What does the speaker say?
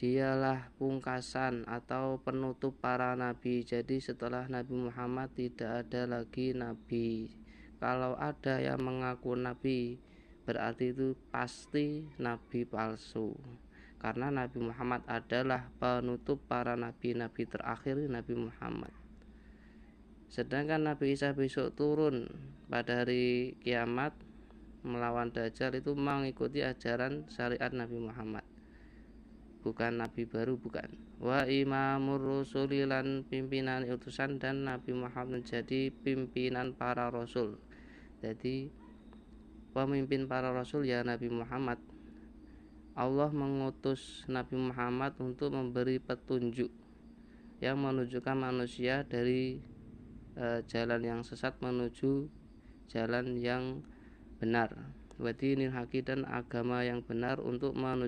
Dialah pungkasan atau penutup para nabi. Jadi setelah Nabi Muhammad tidak ada lagi nabi. Kalau ada yang mengaku nabi, berarti itu pasti nabi palsu. Karena Nabi Muhammad adalah penutup para nabi-nabi terakhir, Nabi Muhammad. Sedangkan Nabi Isa besok turun pada hari kiamat melawan Dajjal itu mengikuti ajaran syariat Nabi Muhammad, bukan nabi baru, bukan. Wa imamur rusulilan pimpinan utusan, dan Nabi Muhammad menjadi pimpinan para rasul. Jadi pemimpin para rasul ya Nabi Muhammad. Allah mengutus Nabi Muhammad untuk memberi petunjuk yang menunjukkan manusia dari jalan yang sesat menuju jalan yang benar. Wa dinil haqi, dan agama yang benar untuk menunjukkan